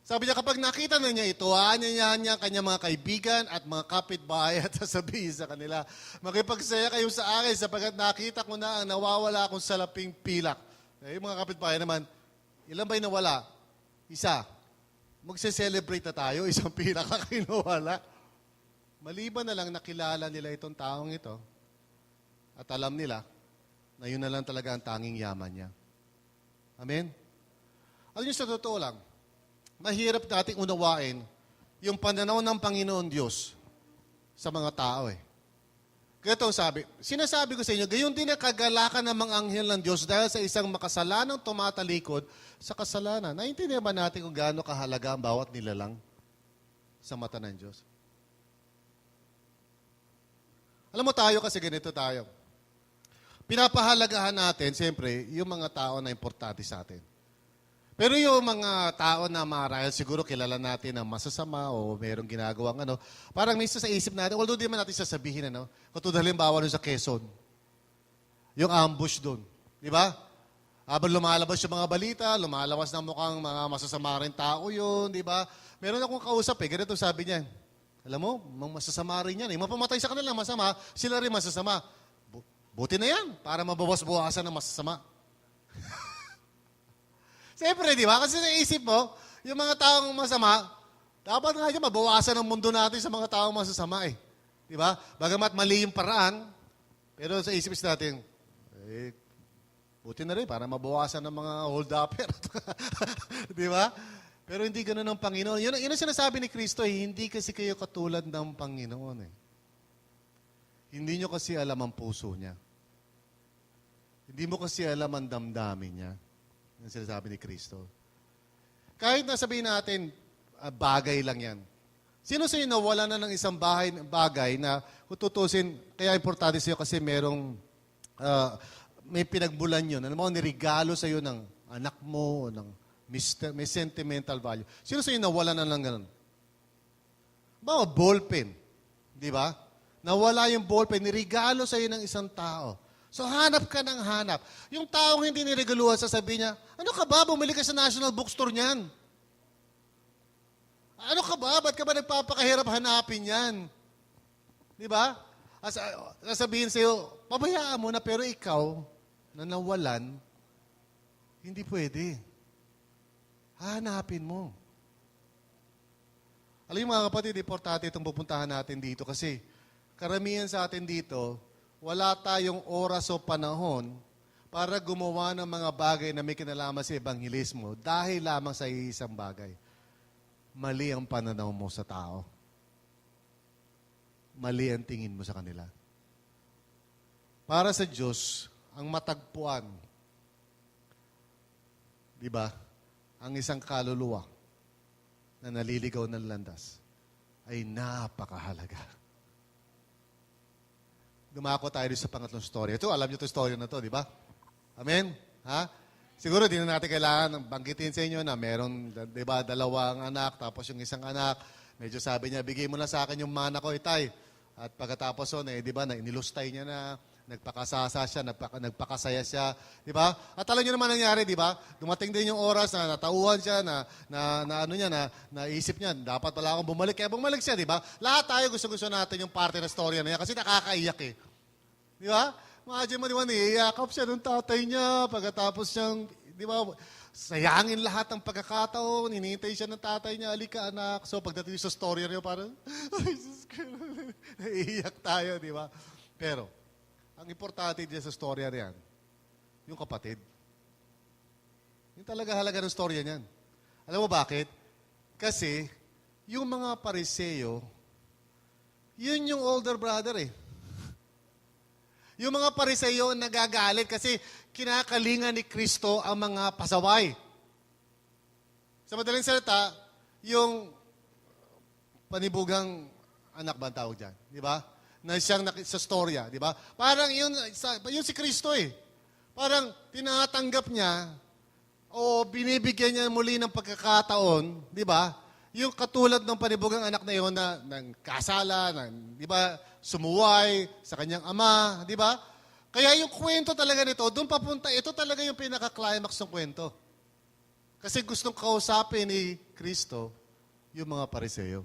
Sabi niya, kapag nakita na niya ito, aanyayahan niya ang kanyang mga kaibigan at mga kapitbahay at sasabihin sa kanila, makipagsaya kayo sa akin sapagkat nakita ko na ang nawawala akong salaping pilak. Yung mga kapitbahay naman, ilan ba'y nawala? Isa. Magse-celebrate na tayo, isang pilak ang kinawala. Maliban na lang nakilala nila itong taong ito at alam nila na yun na lang talaga ang tanging yaman niya. Amen? Alam niyo, sa totoo lang, mahirap nating unawain yung pananaw ng Panginoon Diyos sa mga tao eh. Ganito ang sinasabi ko sa inyo, gayon din ang kagalakan ng mga anghel ng Diyos dahil sa isang makasalanang tumatalikod sa kasalanan. Naintindihan ba natin kung gaano kahalaga ang bawat nilalang sa mata ng Diyos? Alam mo tayo kasi ganito tayo. Pinapahalagahan natin, siyempre, yung mga tao na importante sa atin. Pero yung mga tao na marahil siguro kilala natin na masasama o mayroong ginagawang parang minsan sa isip natin, although di man natin sasabihin, kung halimbawa doon sa Quezon, yung ambush doon. Di ba? Habang lumalabas yung mga balita, lumalabas na mukhang mga masasama rin tao yun, di ba? Meron akong kausap ganito sabi niya, alam mo, masasama rin yan. Mapamatay sa kanila masama, sila rin masasama. Buti na yan, para mabawas-bawasan ng masasama. Siyempre, di ba? Kasi naisip mo, yung mga taong masama, dapat nga dyan mabawasan ang mundo natin sa mga taong masasama eh. Di ba? Bagamat mali yung paraan, pero sa isip natin, buti na rin para mabawasan ng mga hold-upper. Di ba? Pero hindi ganun ang Panginoon. Yun ang sinasabi ni Kristo, hindi kasi kayo katulad ng Panginoon eh. Hindi nyo kasi alam ang puso niya. Hindi mo kasi alam ang damdamin niya. Yung sinasabi ni Kristo. Kahit na sabihin natin, bagay lang yan. Sino sa inyo nawala na ng isang bagay na kung tutusin, kaya importante sa iyo kasi may pinagbulan yun. Ano mo, nirigalo sa iyo ng anak mo, o ng may sentimental value. Sino sa inyo nawala na ng ganun? Bawa, ballpen. Di ba? Nawala yung ballpen, nirigalo sa iyo ng isang tao. So, hanap ka ng hanap. Yung taong hindi niregaluhan, sasabihin niya, ano ka ba? Bumili ka sa National Bookstore niyan. Ano ka ba? Ba't ka ba nagpapakahirap hanapin yan? Di ba? Sasabihin sa'yo, pabayaan mo na, pero ikaw, na nawalan, hindi pwede. Hanapin mo. Alam niyo mga kapatid, importante itong pupuntahan natin dito kasi karamihan sa atin dito, wala tayong oras o panahon para gumawa ng mga bagay na may kinalaman sa ebanghelismo dahil lamang sa isang bagay. Mali ang pananaw mo sa tao. Mali ang tingin mo sa kanila. Para sa Diyos, ang matagpuan, di ba? ang isang kaluluwa na naliligaw ng landas ay napakahalaga. Dumako tayo sa pangatlong story. Ito, alam niyo itong story na to, di ba? Amen? Ha? Siguro, di na natin kailangan banggitin sa inyo na meron, di ba, dalawang anak, tapos yung isang anak, medyo sabi niya, bigay mo na sa akin yung mana ko, itay. At pagkatapos di ba, inilustay niya na, nagpakasasa siya, nagpakasaya siya, di ba? At alam niyo naman nangyari, di ba? Dumating din yung oras na natauhan siya, naisip niya, dapat pala akong bumalik, kaya bumalik siya, di ba? Lahat tayo gusto-gusto natin yung parte ng storya na yan kasi nakakaiyak eh. Di ba? Imagine mo, di ba, niyayakap siya ng tatay niya, pagkatapos siyang, di ba, sayangin lahat ng pagkakataon, hinihintay siya ng tatay niya, alika anak. So pagdating sa storya niya, parang, ay, Jesus Christ, naiiyak tayo, di ba? Pero, ang importante dyan sa storya riyan, yung kapatid. Yung talaga halaga ng storya niyan. Alam mo bakit? Kasi, yung mga Pariseo, yun yung older brother eh. Yung mga Pariseo nagagalit kasi kinakalingan ni Kristo ang mga pasaway. Sa madaling salita, yung panibugang anak ba ang tawag dyan? Di ba? Na siyang sa storya, di ba? Parang yun si Kristo eh. Parang tinatanggap niya o binibigyan niya muli ng pagkakataon, di ba? Yung katulad ng panibugang anak na yun na ng kasala, di ba, sumuway sa kanyang ama, di ba? Kaya yung kwento talaga nito, doon papunta, ito talaga yung pinaka-climax ng kwento. Kasi gustong kausapin ni Kristo yung mga Pariseo.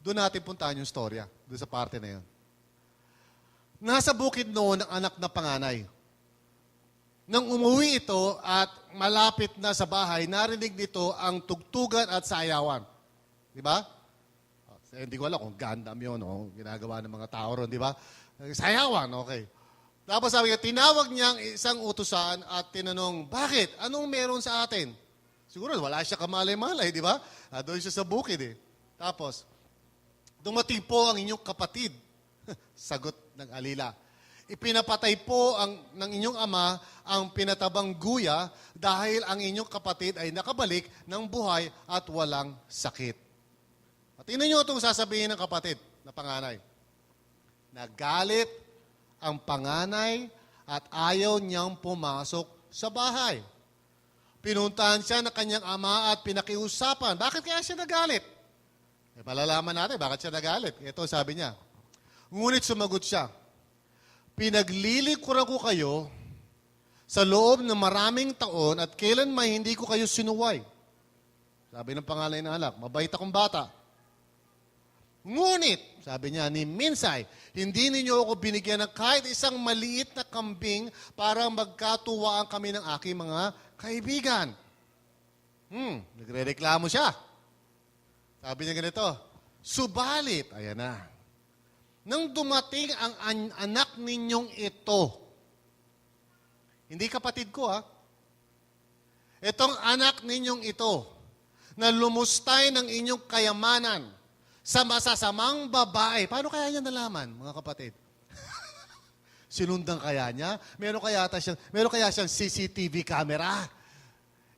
Doon natin puntahan yung storya, doon sa parte na yun. Nasa bukid noon ang anak na panganay. Nang umuwi ito at malapit na sa bahay, narinig nito ang tugtugan at sayawan. Di ba? Hindi ko alam kung Gundam yun o ginagawa ng mga tao ron, di ba? Sayawan, okay. Tapos sabi niya, tinawag niya ang isang utusan at tinanong, bakit? Anong meron sa atin? Siguro wala siya kamalay-malay, di ba? Doon siya sa bukid eh. Tapos, dumating po ang inyong kapatid. Sagot ng alila. Ipinapatay po ng inyong ama ang pinatabang guya dahil ang inyong kapatid ay nakabalik ng buhay at walang sakit. At tingnan nyo itong sasabihin ng kapatid na panganay. Nagalit ang panganay at ayaw niyang pumasok sa bahay. Pinuntahan siya ng kanyang ama at pinakiusapan. Bakit kaya siya nagalit? Malalaman natin bakit siya nagalit. Ito sabi niya. Ngunit sumagot siya, pinaglilikuran ko kayo sa loob ng maraming taon at kailan may hindi ko kayo sinuway. Sabi ng pangalay ng anak, mabait akong bata. Ngunit, sabi niya, ni Minsay, hindi ninyo ako binigyan ng kahit isang maliit na kambing para magkatuwaan kami ng aking mga kaibigan. Nagre-reklamo siya. Sabi niya ganito, subalit, ayan na, nang dumating ang anak ninyong ito, hindi kapatid ko itong anak ninyong ito, na lumustay ng inyong kayamanan sa masasamang babae. Paano kaya niya nalaman, mga kapatid? Sinundan kaya niya? Meron kaya siyang CCTV camera?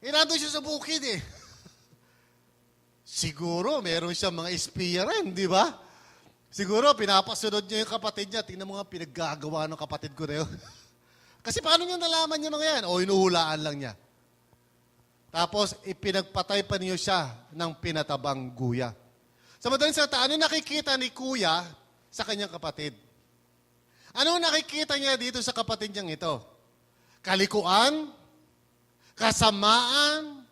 Nandun siya sa bukid eh. Siguro, meron siyang mga espiya rin, di ba? Siguro, pinapasunod niya yung kapatid niya. Tingnan mo nga pinaggagawa ng kapatid ko na yun. Kasi paano niya nalaman yung mga yan? O inuhulaan lang niya. Tapos, ipinagpatay pa niyo siya ng pinatabang guya. Sa madaling salita, ano nakikita ni kuya sa kanyang kapatid? Ano nakikita niya dito sa kapatid niyang ito? Kalikuan? Kasamaan?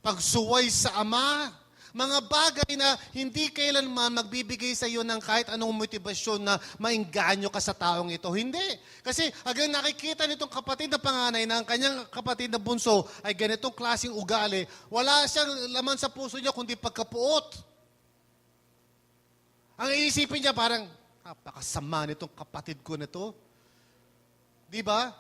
Pagsuway sa ama? Mga bagay na hindi kailanman magbibigay sa iyo ng kahit anong motibasyon na maingganyo ka sa taong ito. Hindi. Kasi hanggang nakikita nitong kapatid na panganay na ang kanyang kapatid na bunso ay ganitong klaseng ugali, wala siyang laman sa puso niya kundi pagkapuot. Ang iisipin niya parang, napakasama nitong kapatid ko na to. Di ba?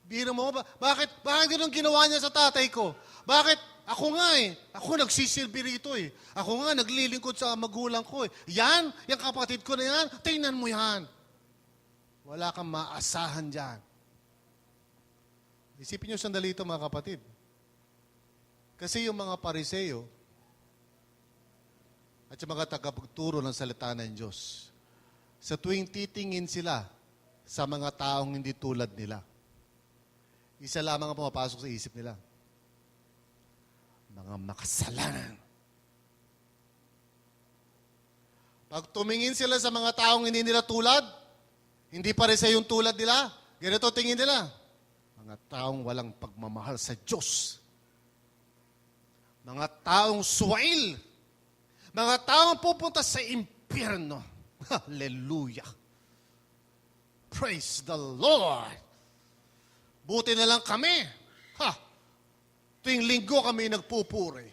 Biro mo ba? Bakit ganun ginawa niya sa tatay ko? Bakit? Ako nga Ako nagsisilbi rito Ako nga naglilingkod sa magulang ko Yan, yung kapatid ko na yan, tingnan mo yan. Wala kang maasahan dyan. Isipin nyo sandali ito mga kapatid. Kasi yung mga Pariseo at yung mga tagapagturo ng salita ng Diyos, sa tuwing titingin sila sa mga taong hindi tulad nila, isa lamang ang pumapasok sa isip nila. Mga makasalanan. Pag tumingin sila sa mga taong hindi nila tulad, hindi Pariseo yung tulad nila, ganito tingin nila. Mga taong walang pagmamahal sa Diyos. Mga taong suwail. Mga taong pupunta sa impyerno. Hallelujah. Praise the Lord. Buti na lang kami. Tuwing linggo kami nagpupuri.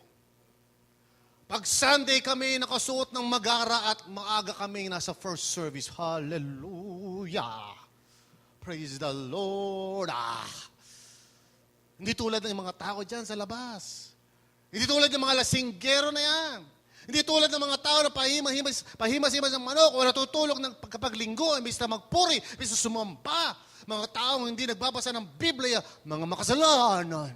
Pag Sunday kami nakasuot ng magara at maaga kami nasa first service. Hallelujah. Praise the Lord. Hindi tulad ng mga tao dyan sa labas. Hindi tulad ng mga lasinggero na yan. Hindi tulad ng mga tao na pahimas-himas ng manok o natutulog ng pagkapaglinggo, imbis na magpuri, imbis na sumamba. Mga taong hindi nagbabasa ng Biblia, mga makasalanan.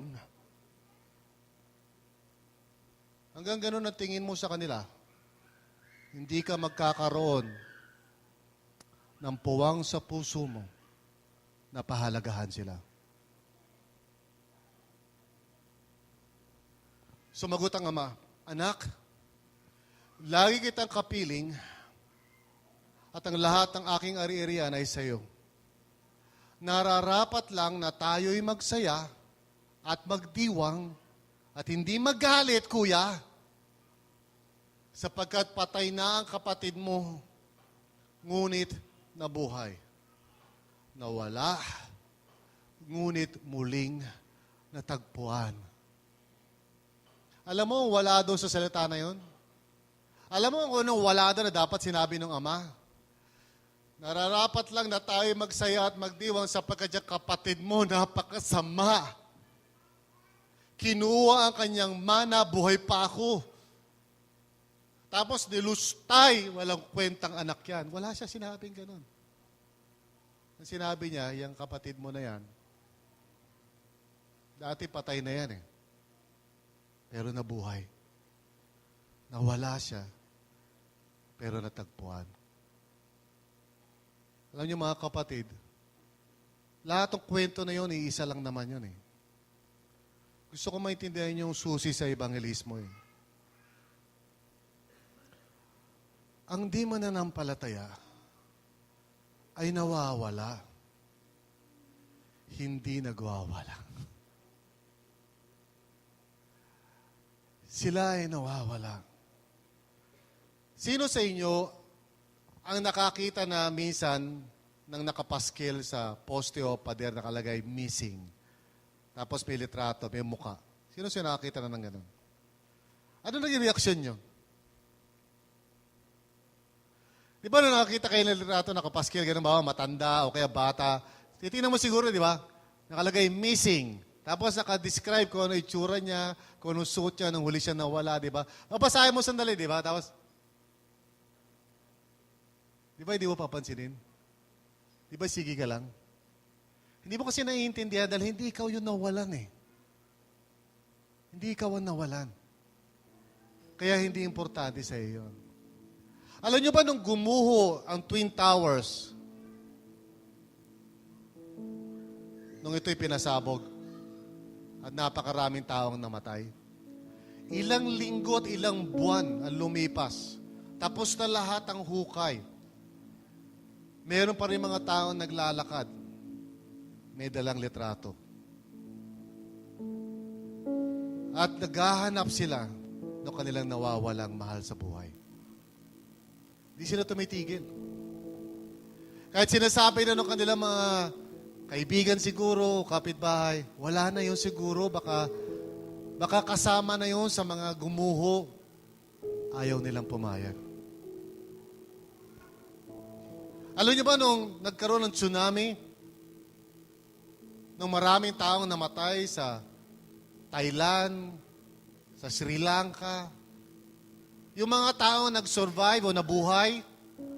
Hanggang ganun ang tingin mo sa kanila, hindi ka magkakaroon ng puwang sa puso mo na pahalagahan sila. Sumagot ang ama, anak, lagi kitang kapiling at ang lahat ng aking ari-arian ay sa iyo. Nararapat lang na tayo'y magsaya at magdiwang at hindi magalit, kuya, sapagkat patay na ang kapatid mo, ngunit nabuhay. Nawala, ngunit muling natagpuan. Alam mo, wala doon sa salita na yun? Alam mo kung anong wala doon na dapat sinabi ng ama? Nararapat lang na tayo magsaya at magdiwang sapagkat yung kapatid mo napakasama. Kinuha ang kanyang mana, buhay pa ako. Tapos nilustay, walang kwentang anak yan. Wala siya sinabing ganun. Ang sinabi niya, yung kapatid mo na yan, dati patay na yan eh. Pero nabuhay. Nawala siya, pero natagpuan. Alam niyo mga kapatid, lahat ng kwento na yun, iisa lang naman yun eh. Gusto ko maintindihan yung susi sa evangelismo eh. Ang di mananampalataya ay nawawala, hindi nagwawala. Sila ay nawawala. Sino sa inyo ang nakakita na minsan nang nakapaskil sa poste o pader nakalagay missing? Tapos may litrato, may muka. Sino siya nakakita na ng ganun? Ano naging reaksyon nyo? Di ba nung nakakita kayo ng litrato, nakapaskil, ganun ba, matanda o kaya bata, titingnan mo siguro, di ba? Nakalagay missing. Tapos naka-describe kung ano itsura niya, kung anong suot niya, nung huli siya nawala, di ba? Babasahin mo sandali, di ba? Tapos, di ba hindi mo papansinin? Di ba sige ka lang? Hindi mo kasi naiintindihan dahil hindi ikaw yung nawalan eh. Hindi ikaw ang nawalan. Kaya hindi importante sa iyo yun. Alam niyo ba nung gumuho ang Twin Towers, nung ito'y pinasabog, at napakaraming taong namatay, ilang linggo at ilang buwan ang lumipas, tapos na lahat ang hukay, meron pa rin mga taong naglalakad, may dalang litrato. At naghahanap sila ng kanilang nawawalang mahal sa buhay. Hindi sila tumitigil. Kahit sinasabi na ng kanilang mga kaibigan siguro, kapitbahay, wala na yun siguro, baka kasama na yun sa mga gumuho. Ayaw nilang pumayag. Alam niyo ba nung nagkaroon ng tsunami, nung maraming taong namatay sa Thailand, sa Sri Lanka, yung mga taong nag-survive o nabuhay,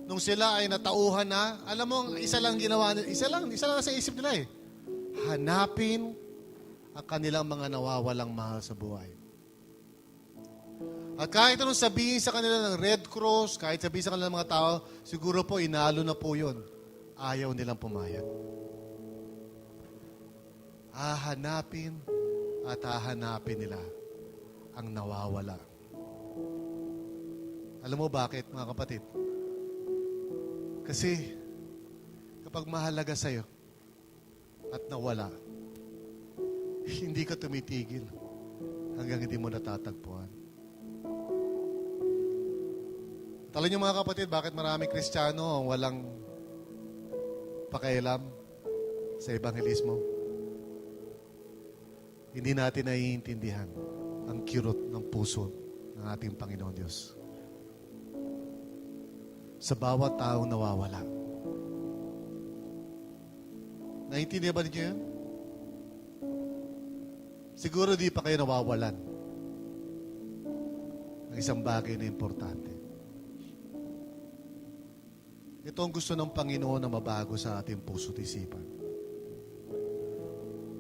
nung sila ay natauhan na, alam mo, isa lang ginawa nila, isa lang sa isip nila eh. Hanapin ang kanilang mga nawawalang mahal sa buhay. At kahit anong sabihin sa kanila ng Red Cross, kahit sabihin sa kanila ng mga tao, siguro po inalo na po yun. Ayaw nilang pumayag. Hahanapin at hahanapin nila ang nawawala. Alam mo bakit, mga kapatid? Kasi kapag mahalaga sa'yo at nawala, hindi ka tumitigil hanggang hindi mo natatagpuan. Alam niyo mga kapatid, bakit maraming Kristiyano ang walang pakialam sa ebanghelismo? Hindi natin naiintindihan ang kirot ng puso ng ating Panginoon Diyos. Sa bawat taong nawawala. Naiintindihan ba niyo yun? Siguro di pa kayo nawawalan ng isang bagay na importante. Ito ang gusto ng Panginoon na mabago sa ating puso't isipan.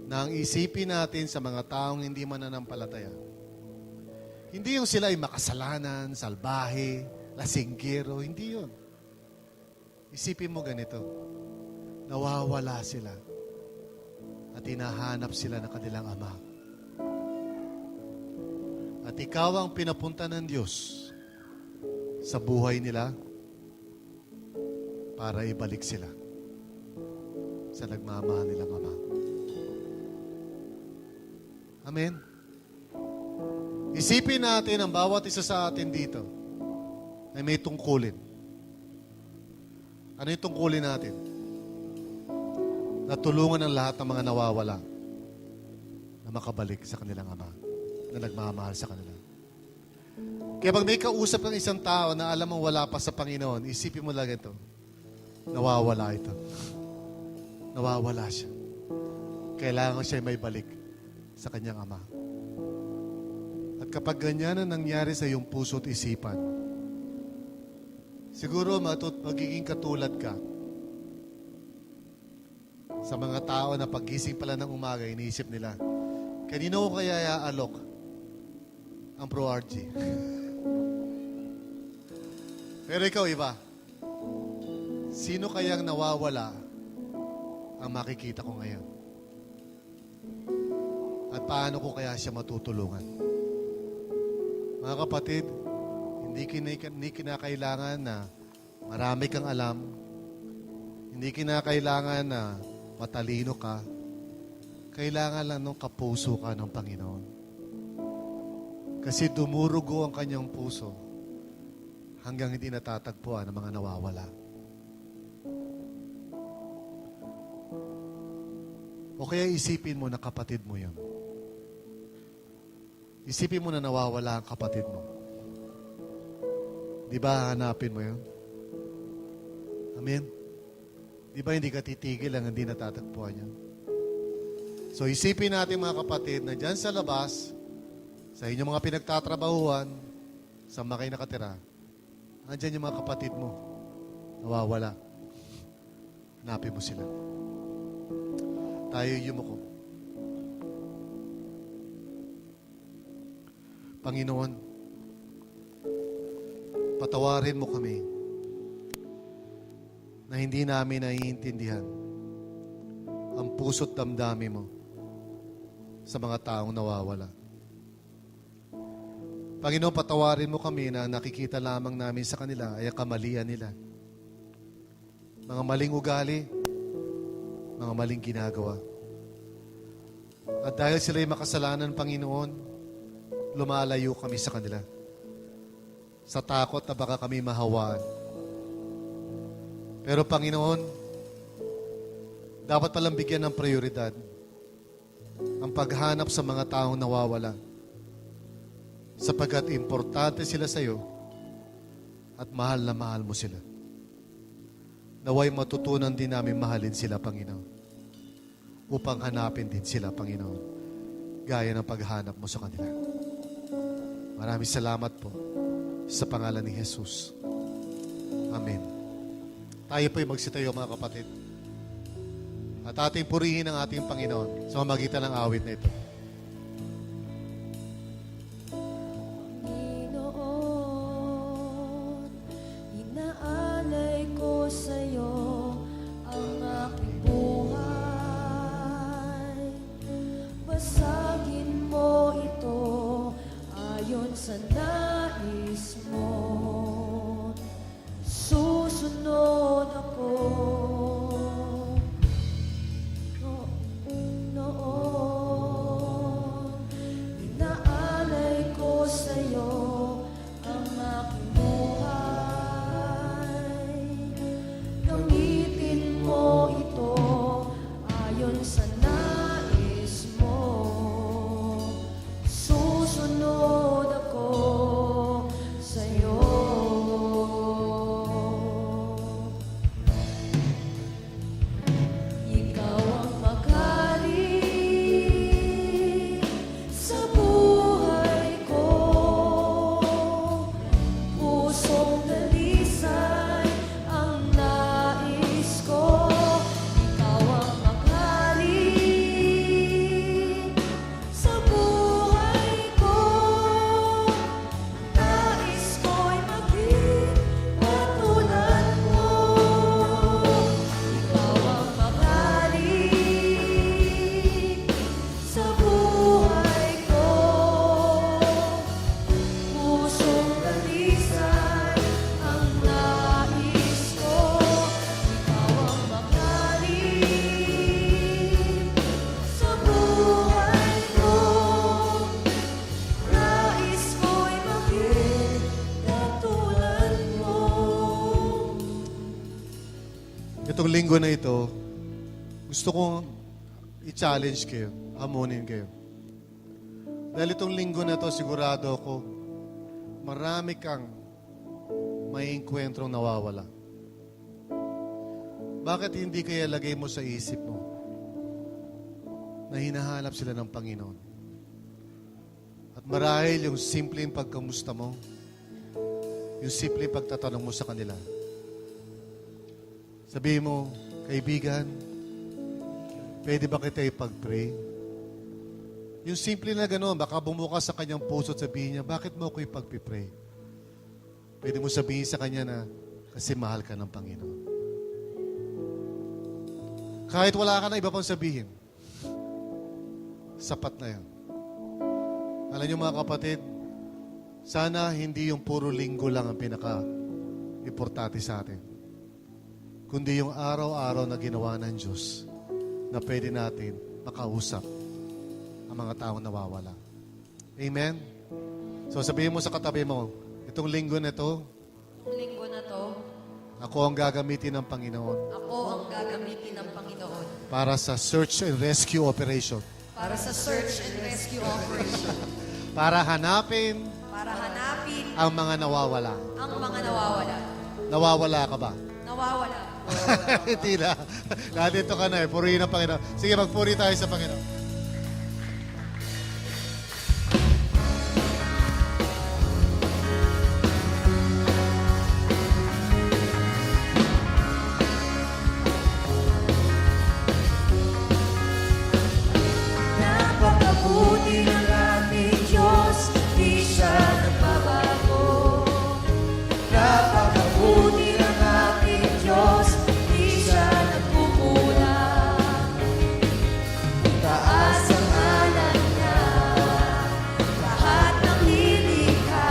Na ang isipin natin sa mga taong hindi mananampalataya, hindi yung sila ay makasalanan, salbahe, lasinggero, hindi yun. Isipin mo ganito, nawawala sila at hinahanap sila ng kanilang Ama. At ikaw ang pinapunta ng Diyos sa buhay nila para ibalik sila sa nagmamahal nilang Ama. Amen? Isipin natin ang bawat isa sa atin dito ay may tungkulin. Ano yung tungkulin natin? Natulungan ang lahat ng mga nawawala na makabalik sa kanilang Ama na nagmamahal sa kanila. Kaya pag may kausap ng isang tao na alam mong wala pa sa Panginoon, isipin mo lang ito. Nawawala ito. Nawawala siya. Kailangan siya may balik sa kanyang Ama. At kapag ganyan ang nangyari sa iyong puso at isipan, siguro magiging katulad ka sa mga tao na paggising pala ng umaga, iniisip nila, kanino ko kaya iaalok ang Pro RG? Pero ikaw, iba. Sino kayang nawawala ang makikita ko ngayon? At paano ko kaya siya matutulungan? Mga kapatid, hindi kinakailangan na marami kang alam. Hindi kinakailangan na matalino ka. Kailangan lang nung kapuso ka ng Panginoon. Kasi dumurugo ang kanyang puso hanggang hindi natatagpuan ang mga nawawala. O kaya isipin mo na kapatid mo yun. Isipin mo na nawawala ang kapatid mo. Di ba hanapin mo yun? Amen? Di ba hindi ka titigil ang hindi natatagpuan yun? So isipin natin mga kapatid na dyan sa labas, sa inyong mga pinagtatrabahuan, sa mga kayo nakatira, andyan yung mga kapatid mo, nawawala. Hanapin mo sila. Tayo yumuko. Panginoon, patawarin mo kami na hindi namin naiintindihan ang puso't damdamin mo sa mga taong nawawala. Panginoon, patawarin mo kami na nakikita lamang namin sa kanila ay ang kamalian nila. Mga maling ugali, mga maling ginagawa. At dahil sila'y makasalanan, Panginoon, lumalayo kami sa kanila. Sa takot na baka kami mahawaan. Pero Panginoon, dapat palang bigyan ng prioridad ang paghanap sa mga taong nawawala. Sapagkat importante sila sa iyo at mahal na mahal mo sila. Naway matutunan din namin mahalin sila, Panginoon. Upang hanapin din sila, Panginoon. Gaya ng paghanap mo sa kanila. Maraming salamat po sa pangalan ni Jesus. Amen. Tayo po'y magsitayo, mga kapatid. At ating purihin ang ating Panginoon sa mamagitan ng awit na ito. linggo na ito, gusto kong i-challenge kayo, hamunin kayo. Dahil itong linggo na ito, sigurado ako, marami kang may engkwentrong nawawala. Bakit hindi kaya lagay mo sa isip mo na hinahanap sila ng Panginoon? At marahil yung simpleng pagkamusta mo, yung simpleng pagtatanong mo sa kanila. Sabihin mo, kaibigan, pwede ba kita ipag-pray? Yung simple na gano'n, baka bumukas sa kanyang puso at sabihin niya, bakit mo ako ipag-pray? Pwede mo sabihin sa kanya na, kasi mahal ka ng Panginoon. Kahit wala ka na iba pang sabihin, sapat na yan. Alam niyo mga kapatid, sana hindi yung puro linggo lang ang pinaka-importante sa atin. Kundi yung araw-araw na ginawa ng Diyos na pwede natin makausap ang mga taong nawawala. Amen? So sabihin mo sa katabi mo, itong linggo na ito, ako ang gagamitin ng Panginoon. Ako ang gagamitin ng Panginoon. Para sa search and rescue operation. Para sa search and rescue operation. Para hanapin Para hanapin ang mga nawawala. ang mga nawawala. Nawawala ka ba? Nawawala. Hindi na. Nandito ka na eh. Purihin ang Panginoon. Sige, magpuri tayo sa Panginoon. Napakabuti ng ating Diyos, di siya nagbabago. Napakabuti ng ating Diyos, di siya nagkukulang. Taas ang ngalan niya, lahat ng nilikha.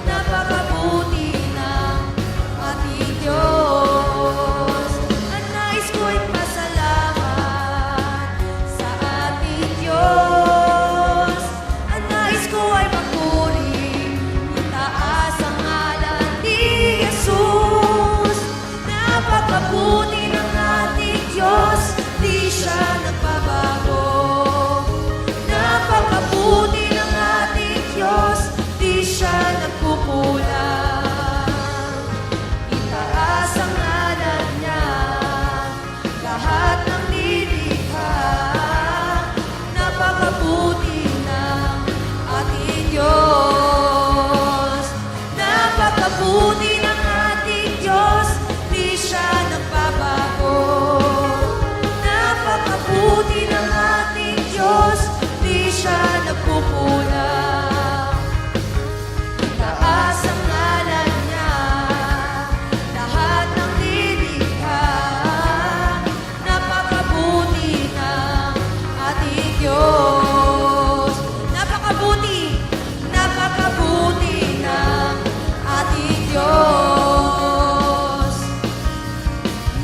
Napakabuti ng ating Diyos. Ang nais ko'y pasalamat sa ating Diyos. Ang nais ko ay magpuri, itaas ang ngalan ni Jesus. Napakabuti ng ating Diyos, di siya nagbabago. Napakabuti ng ating Diyos, di siya nagkukulang. Itaas ang ngalan niya, lahat ng nilikha. Napakabuti ng ating Diyos. Napakabuti ng ating Diyos, di siya nagbabago. Napakabuti ng ating Diyos, di siya nagkukulang. Itaas ang ngalan niya, lahat ng nilikha. Napakabuti ng ating Diyos. Napakabuti, napakabuti ng ating Diyos.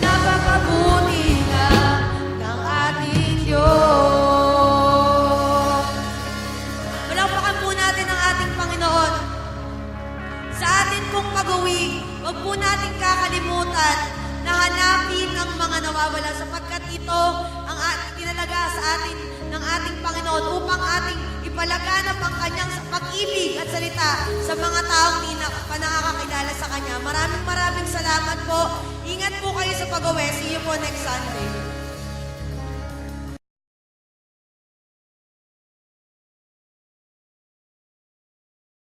Napakabuti ng ating Diyos. Palakpakan po natin ang ating Panginoon. Sa atin pong pag-uwi, huwag po natin kakalimutan na hanapin ang mga nawawala sapagkat ito ang tinalaga sa atin ng ating Panginoon upang ating ipalaganap ang kanyang pag-ibig at salita sa mga taong di pa nakakakilala sa kanya. Maraming salamat po. Ingat po kayo sa pag-uwi. See you po next Sunday.